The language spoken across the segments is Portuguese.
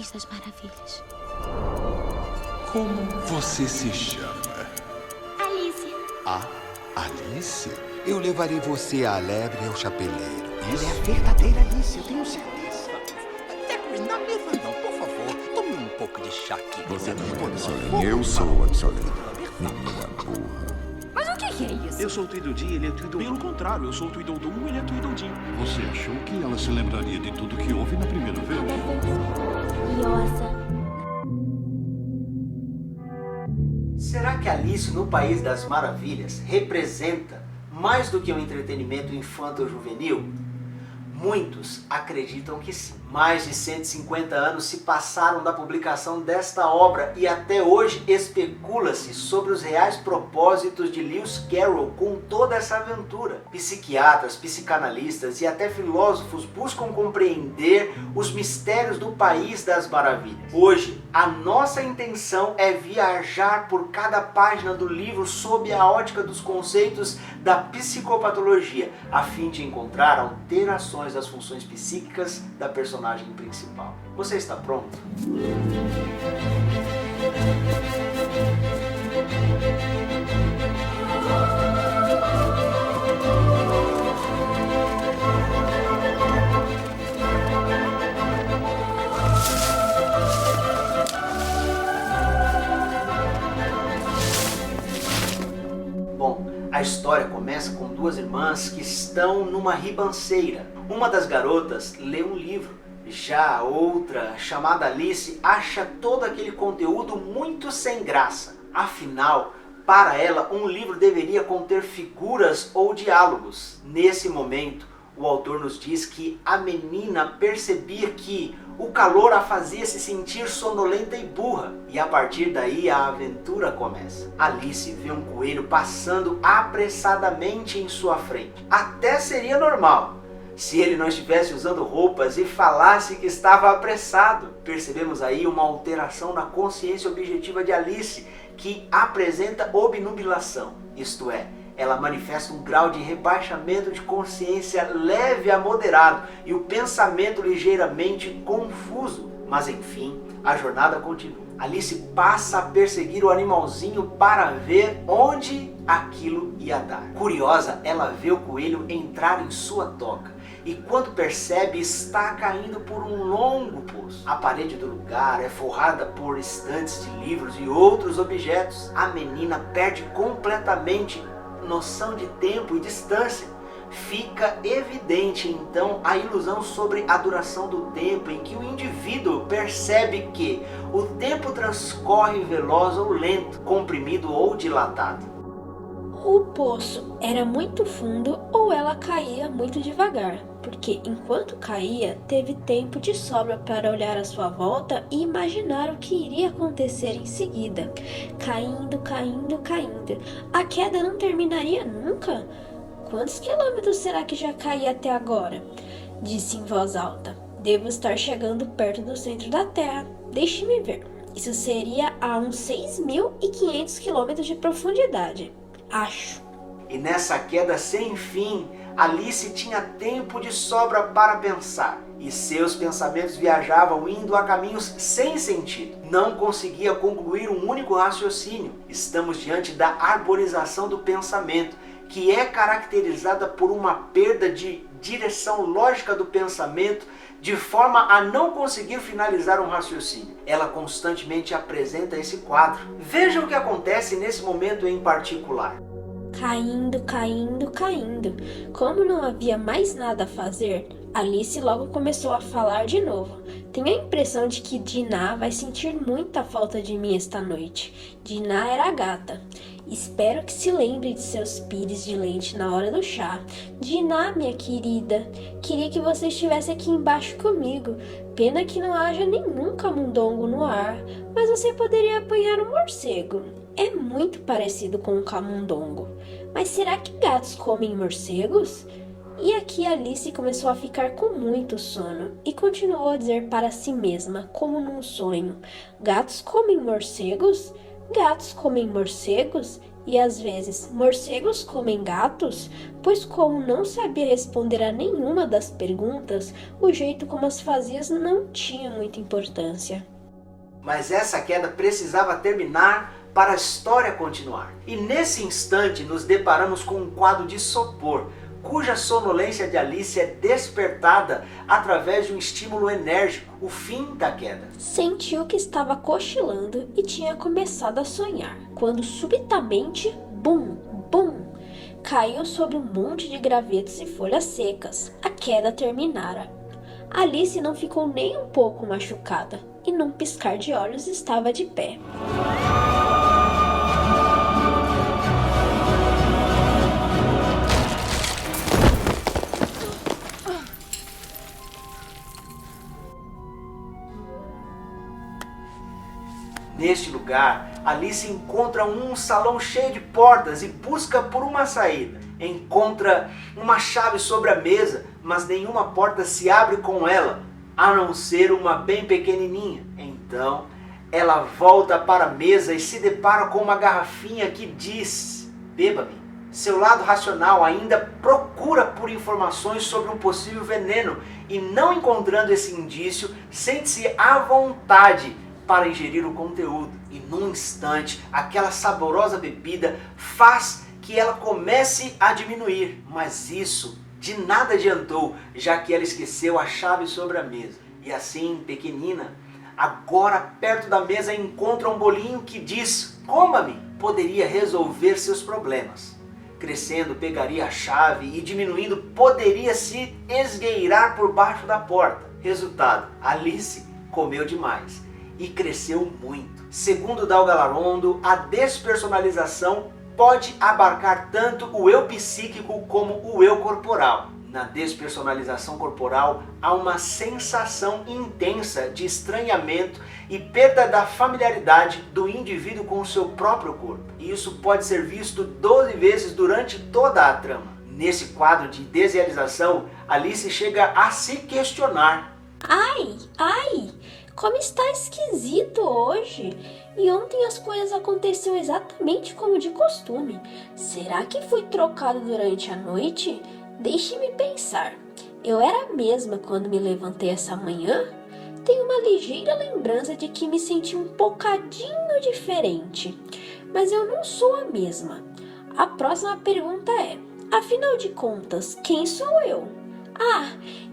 País das Maravilhas. Como você se chama? Alice. A Alice? Eu levarei você à lebre e ao chapeleiro. Ela é a verdadeira Alice, eu tenho certeza. Decory, na mesa não, por favor. Tome um pouco de chá aqui. Você não é Absoline, eu sou Absoline. Menina burra. Mas o que é isso? Eu sou o Tweedledee, ele é Tweedledum. Pelo contrário, eu sou o Tweedledum, ele é Tweedledee. Você achou que ela se lembraria de tudo que houve na primeira vez? Iosa. Será que Alice no País das Maravilhas representa mais do que um entretenimento infanto-juvenil? Muitos acreditam que sim. Mais de 150 anos se passaram da publicação desta obra e até hoje especula-se sobre os reais propósitos de Lewis Carroll com toda essa aventura. Psiquiatras, psicanalistas e até filósofos buscam compreender os mistérios do País das Maravilhas. Hoje, a nossa intenção é viajar por cada página do livro sob a ótica dos conceitos da psicopatologia, a fim de encontrar alterações das funções psíquicas da personagem principal. Você está pronto? Bom, a história começa com duas irmãs que estão numa ribanceira. Uma das garotas lê um livro, já a outra, chamada Alice, acha todo aquele conteúdo muito sem graça. Afinal, para ela, um livro deveria conter figuras ou diálogos. Nesse momento, o autor nos diz que a menina percebia que o calor a fazia se sentir sonolenta e burra. E a partir daí a aventura começa. Alice vê um coelho passando apressadamente em sua frente. Até seria normal se ele não estivesse usando roupas e falasse que estava apressado. Percebemos aí uma alteração na consciência objetiva de Alice, que apresenta obnubilação, isto é, ela manifesta um grau de rebaixamento de consciência leve a moderado e o pensamento ligeiramente confuso. Mas enfim, a jornada continua. Alice passa a perseguir o animalzinho para ver onde aquilo ia dar. Curiosa, ela vê o coelho entrar em sua toca e quando percebe está caindo por um longo poço. A parede do lugar é forrada por estantes de livros e outros objetos. A menina perde completamente noção de tempo e distância. Fica evidente então a ilusão sobre a duração do tempo, em que o indivíduo percebe que o tempo transcorre veloz ou lento, comprimido ou dilatado. O poço era muito fundo ou ela caía muito devagar, porque enquanto caía, teve tempo de sobra para olhar à sua volta e imaginar o que iria acontecer em seguida. Caindo, caindo, caindo. A queda não terminaria nunca? Quantos quilômetros será que já caí até agora? Disse em voz alta. Devo estar chegando perto do centro da Terra. Deixe-me ver. Isso seria a uns 6.500 quilômetros de profundidade. Acho. E nessa queda sem fim, Alice tinha tempo de sobra para pensar. E seus pensamentos viajavam indo a caminhos sem sentido. Não conseguia concluir um único raciocínio. Estamos diante da arborização do pensamento, que é caracterizada por uma perda de direção lógica do pensamento, de forma a não conseguir finalizar um raciocínio. Ela constantemente apresenta esse quadro. Veja o que acontece nesse momento em particular. Caindo, caindo, caindo. Como não havia mais nada a fazer, Alice logo começou a falar de novo. Tenho a impressão de que Dinah vai sentir muita falta de mim esta noite. Dinah era a gata. Espero que se lembre de seus pires de leite na hora do chá. Dinah, minha querida, queria que você estivesse aqui embaixo comigo. Pena que não haja nenhum camundongo no ar, mas você poderia apanhar um morcego. É muito parecido com um camundongo. Mas será que gatos comem morcegos? E aqui Alice começou a ficar com muito sono e continuou a dizer para si mesma, como num sonho: gatos comem morcegos? Gatos comem morcegos? E às vezes, morcegos comem gatos? Pois como não sabia responder a nenhuma das perguntas, o jeito como as fazia não tinha muita importância. Mas essa queda precisava terminar para a história continuar. E nesse instante nos deparamos com um quadro de sopor, cuja sonolência de Alice é despertada através de um estímulo enérgico, o fim da queda. Sentiu que estava cochilando e tinha começado a sonhar, quando subitamente, bum, bum, caiu sobre um monte de gravetos e folhas secas. A queda terminara. Alice não ficou nem um pouco machucada e num piscar de olhos estava de pé. Neste lugar, Alice encontra um salão cheio de portas e busca por uma saída. Encontra uma chave sobre a mesa, mas nenhuma porta se abre com ela, a não ser uma bem pequenininha. Então, ela volta para a mesa e se depara com uma garrafinha que diz: beba-me. Seu lado racional ainda procura por informações sobre um possível veneno e, não encontrando esse indício, sente-se à vontade para ingerir o conteúdo. E num instante, aquela saborosa bebida faz que ela comece a diminuir. Mas isso de nada adiantou, já que ela esqueceu a chave sobre a mesa. E assim, pequenina, agora perto da mesa encontra um bolinho que diz: coma-me. Poderia resolver seus problemas. Crescendo, pegaria a chave e, diminuindo, poderia se esgueirar por baixo da porta. Resultado, Alice comeu demais e cresceu muito. Segundo Dal Galarondo, a despersonalização pode abarcar tanto o eu psíquico como o eu corporal. Na despersonalização corporal, há uma sensação intensa de estranhamento e perda da familiaridade do indivíduo com o seu próprio corpo. E isso pode ser visto 12 vezes durante toda a trama. Nesse quadro de desrealização, Alice chega a se questionar: Ai, como está esquisito hoje. E ontem as coisas aconteceram exatamente como de costume. Será que fui trocado durante a noite? Deixe-me pensar. Eu era a mesma quando me levantei essa manhã? Tenho uma ligeira lembrança de que me senti um bocadinho diferente. Mas eu não sou a mesma. A próxima pergunta é: afinal de contas, quem sou eu?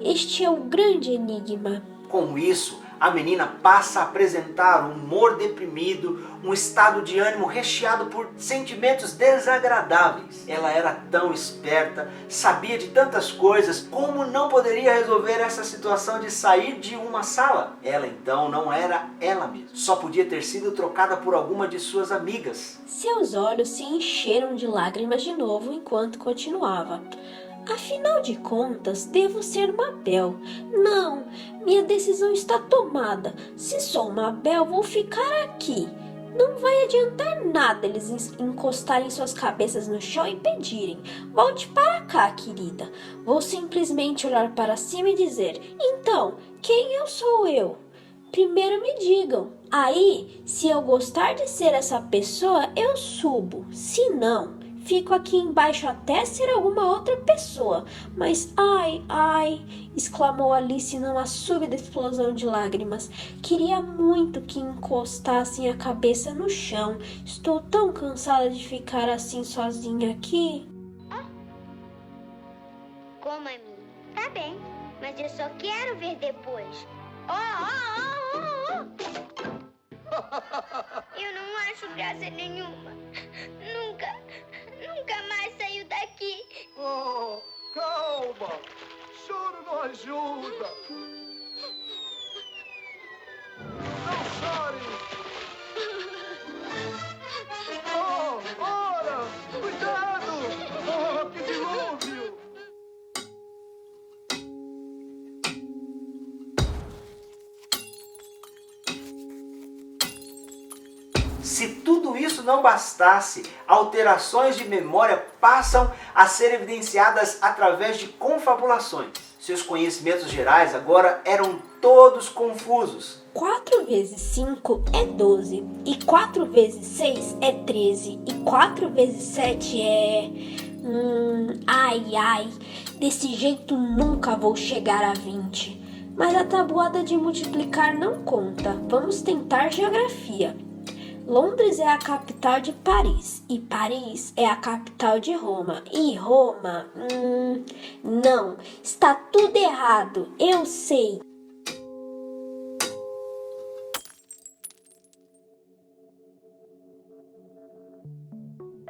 Este é o grande enigma. Com isso, a menina passa a apresentar um humor deprimido, um estado de ânimo recheado por sentimentos desagradáveis. Ela era tão esperta, sabia de tantas coisas, como não poderia resolver essa situação de sair de uma sala? Ela então não era ela mesma, só podia ter sido trocada por alguma de suas amigas. Seus olhos se encheram de lágrimas de novo enquanto continuava. Afinal de contas, devo ser Mabel. Não, minha decisão está tomada. Se sou Mabel, vou ficar aqui. Não vai adiantar nada eles encostarem suas cabeças no chão e pedirem: volte para cá, querida. Vou simplesmente olhar para cima e dizer: então, quem eu sou eu? Primeiro me digam. Aí, se eu gostar de ser essa pessoa, eu subo. Se não, fico aqui embaixo até ser alguma outra pessoa. Mas ai, exclamou Alice numa súbita explosão de lágrimas. Queria muito que encostassem a cabeça no chão. Estou tão cansada de ficar assim sozinha aqui. Coma-me. Tá bem, mas eu só quero ver depois. Eu não acho graça nenhuma. Nunca mais saio daqui. Oh, calma. Choro não ajuda. Não chore. Oh, ora, cuidado. Oh, que dilúvio. Se tudo isso não bastasse, alterações de memória passam a ser evidenciadas através de confabulações. Seus conhecimentos gerais agora eram todos todos confusos. 4 vezes 5 é 12, e 4 vezes 6 é 13, e 4 vezes 7 é... Ai, desse jeito nunca vou chegar a 20. Mas a tabuada de multiplicar não conta, vamos tentar geografia. Londres é a capital de Paris, e Paris é a capital de Roma, e Roma... não, está tudo errado, eu sei.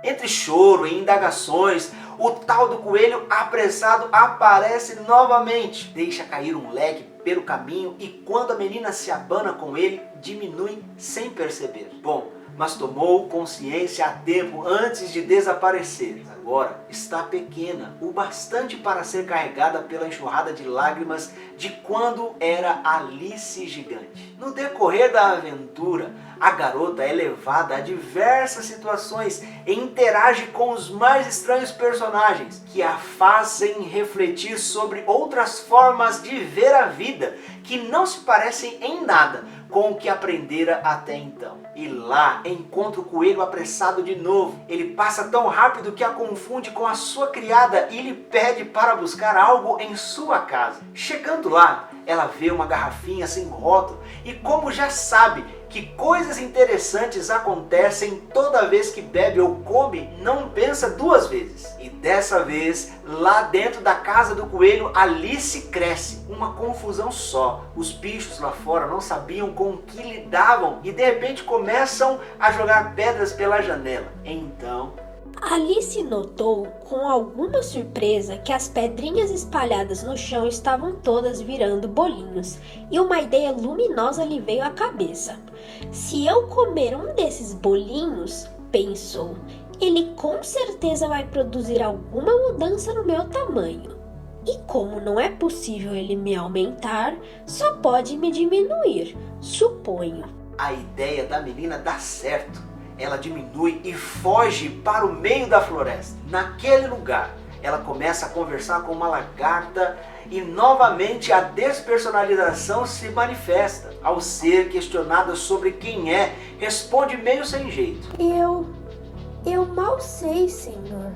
Entre choro e indagações, o tal do coelho apressado aparece novamente. Deixa cair um leque pelo caminho e quando a menina se abana com ele, diminui sem perceber. Bom, mas tomou consciência a tempo antes de desaparecer. Agora está pequena, o bastante para ser carregada pela enxurrada de lágrimas de quando era Alice gigante. No decorrer da aventura, a garota é levada a diversas situações e interage com os mais estranhos personagens que a fazem refletir sobre outras formas de ver a vida que não se parecem em nada com o que aprendera até então. E lá encontra o coelho apressado de novo. Ele passa tão rápido que a confunde com a sua criada e lhe pede para buscar algo em sua casa. Chegando lá, ela vê uma garrafinha sem rótulo e como já sabe que coisas interessantes acontecem toda vez que bebe ou come, não pensa duas vezes. E dessa vez, lá dentro da casa do coelho, Alice cresce. Uma confusão só. Os bichos lá fora não sabiam com o que lidavam e de repente começam a jogar pedras pela janela. Então... Alice notou com alguma surpresa que as pedrinhas espalhadas no chão estavam todas virando bolinhos e uma ideia luminosa lhe veio à cabeça. Se eu comer um desses bolinhos, pensou, ele com certeza vai produzir alguma mudança no meu tamanho. E como não é possível ele me aumentar, só pode me diminuir, suponho. A ideia da menina dá certo. Ela diminui e foge para o meio da floresta. Naquele lugar, ela começa a conversar com uma lagarta e novamente a despersonalização se manifesta. Ao ser questionada sobre quem é, responde meio sem jeito. Eu mal sei, senhor.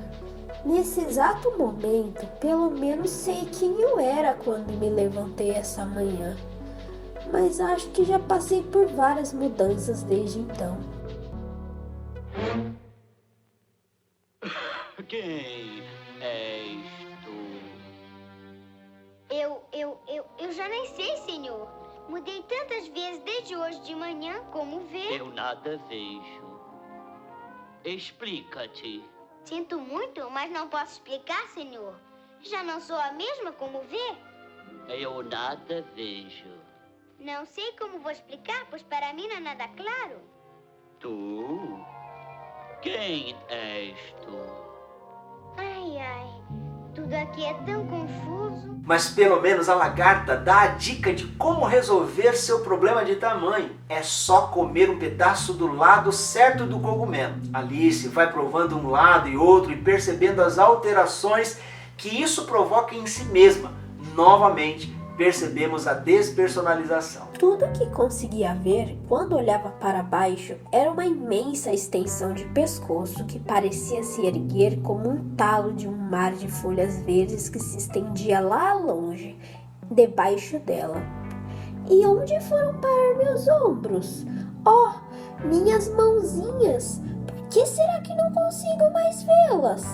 Nesse exato momento, pelo menos sei quem eu era quando me levantei essa manhã. Mas acho que já passei por várias mudanças desde então. Quem és tu? Eu já nem sei, senhor. Mudei tantas vezes desde hoje de manhã, como vê. Eu nada vejo. Explica-te. Sinto muito, mas não posso explicar, senhor. Já não sou a mesma, como vê. Eu nada vejo. Não sei como vou explicar, pois para mim não é nada claro. Tu? Quem és tu? Ai, tudo aqui é tão confuso. Mas pelo menos a lagarta dá a dica de como resolver seu problema de tamanho. É só comer um pedaço do lado certo do cogumelo. Alice vai provando um lado e outro e percebendo as alterações que isso provoca em si mesma. Novamente, percebemos a despersonalização. Tudo que conseguia ver quando olhava para baixo era uma imensa extensão de pescoço que parecia se erguer como um talo de um mar de folhas verdes que se estendia lá longe, debaixo dela. E onde foram parar meus ombros? Oh, minhas mãozinhas! Por que será que não consigo mais vê-las?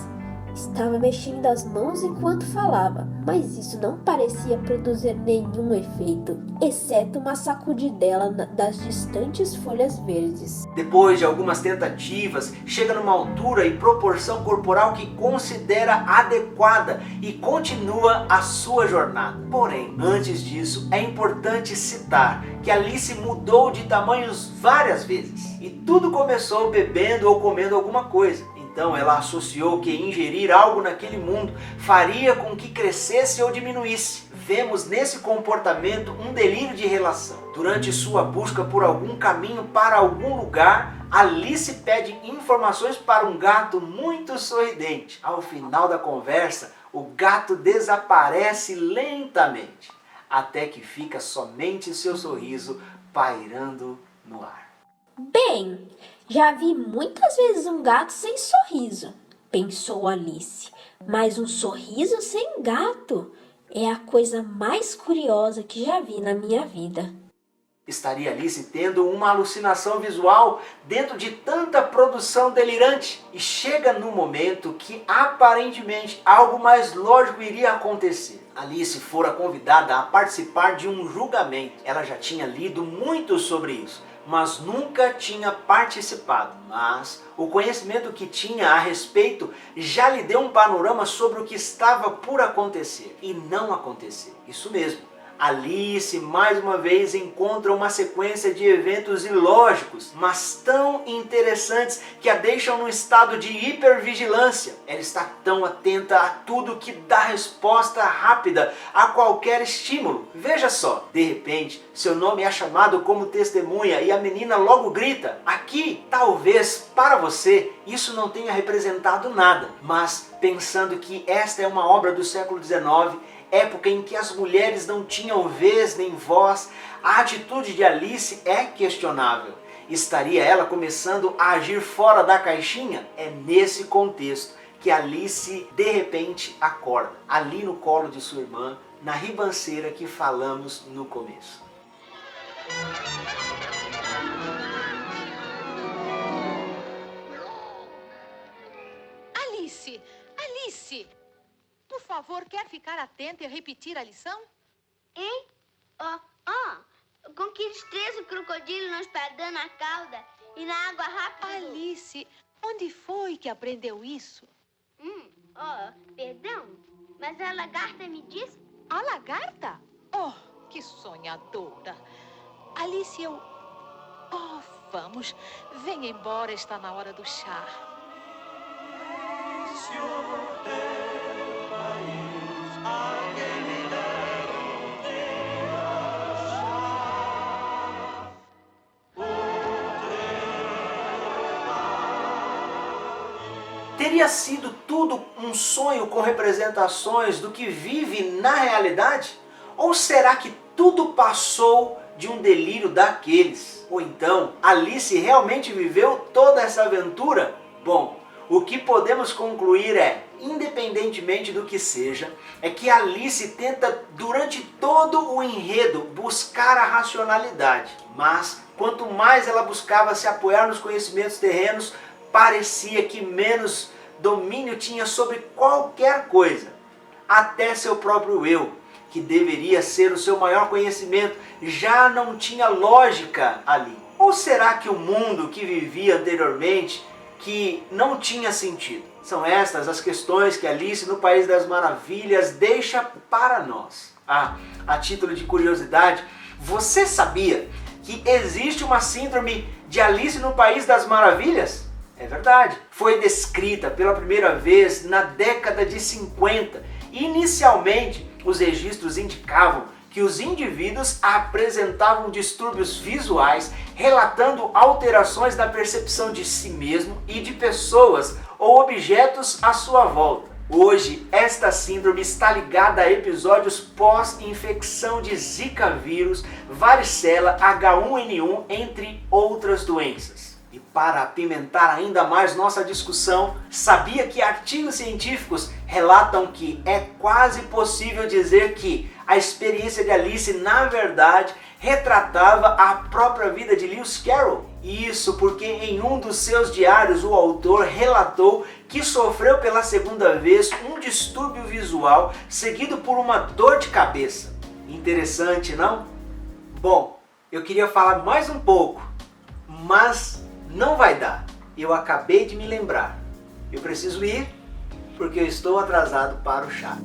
Estava mexendo as mãos enquanto falava, mas isso não parecia produzir nenhum efeito, exceto uma sacudidela das distantes folhas verdes. Depois de algumas tentativas, chega numa altura e proporção corporal que considera adequada e continua a sua jornada. Porém, antes disso, é importante citar que Alice mudou de tamanhos várias vezes. E tudo começou bebendo ou comendo alguma coisa. Então ela associou que ingerir algo naquele mundo faria com que crescesse ou diminuísse. Vemos nesse comportamento um delírio de relação. Durante sua busca por algum caminho para algum lugar, Alice pede informações para um gato muito sorridente. Ao final da conversa, o gato desaparece lentamente. até que fica somente seu sorriso pairando no ar. Bem, já vi muitas vezes um gato sem sorriso, pensou Alice, mas um sorriso sem gato é a coisa mais curiosa que já vi na minha vida. Estaria Alice tendo uma alucinação visual dentro de tanta produção delirante? E chega no momento que aparentemente algo mais lógico iria acontecer. Alice fora convidada a participar de um julgamento. Ela já tinha lido muito sobre isso, mas nunca tinha participado. Mas o conhecimento que tinha a respeito já lhe deu um panorama sobre o que estava por acontecer e não acontecer. Isso mesmo. Alice, mais uma vez, encontra uma sequência de eventos ilógicos, mas tão interessantes que a deixam num estado de hipervigilância. Ela está tão atenta a tudo que dá resposta rápida a qualquer estímulo. Veja só, de repente, seu nome é chamado como testemunha e a menina logo grita. Aqui, talvez, para você, isso não tenha representado nada, mas pensando que esta é uma obra do século XIX, época em que as mulheres não tinham vez nem voz, a atitude de Alice é questionável. Estaria ela começando a agir fora da caixinha? É nesse contexto que Alice de repente acorda, ali no colo de sua irmã, na ribanceira que falamos no começo. Alice! Alice! Por favor, quer ficar atenta e repetir a lição? Hein? Com que destreza o crocodilo não está dando a cauda e na água rápida... Alice, onde foi que aprendeu isso? Perdão, mas a lagarta me disse... A lagarta? Oh, que sonhadora! Alice, vamos, venha embora, está na hora do chá. Teria sido tudo um sonho com representações do que vive na realidade? Ou será que tudo passou de um delírio daqueles? Ou então, Alice realmente viveu toda essa aventura? Bom, o que podemos concluir é, independentemente do que seja, é que Alice tenta durante todo o enredo buscar a racionalidade. Mas, quanto mais ela buscava se apoiar nos conhecimentos terrenos, parecia que menos domínio tinha sobre qualquer coisa, até seu próprio eu, que deveria ser o seu maior conhecimento, já não tinha lógica ali. Ou será que o mundo que vivia anteriormente, que não tinha sentido? São estas as questões que Alice no País das Maravilhas deixa para nós. A título de curiosidade, você sabia que existe uma síndrome de Alice no País das Maravilhas? É verdade. Foi descrita pela primeira vez na década de 50. Inicialmente, os registros indicavam que os indivíduos apresentavam distúrbios visuais, relatando alterações na percepção de si mesmo e de pessoas ou objetos à sua volta. Hoje, esta síndrome está ligada a episódios pós-infecção de Zika vírus, varicela, H1N1, entre outras doenças. E para apimentar ainda mais nossa discussão, sabia que artigos científicos relatam que é quase possível dizer que a experiência de Alice, na verdade, retratava a própria vida de Lewis Carroll? Isso porque em um dos seus diários o autor relatou que sofreu pela segunda vez um distúrbio visual seguido por uma dor de cabeça. Interessante, não? Bom, eu queria falar mais um pouco, mas não vai dar. Eu acabei de me lembrar. Eu preciso ir porque eu estou atrasado para o chá.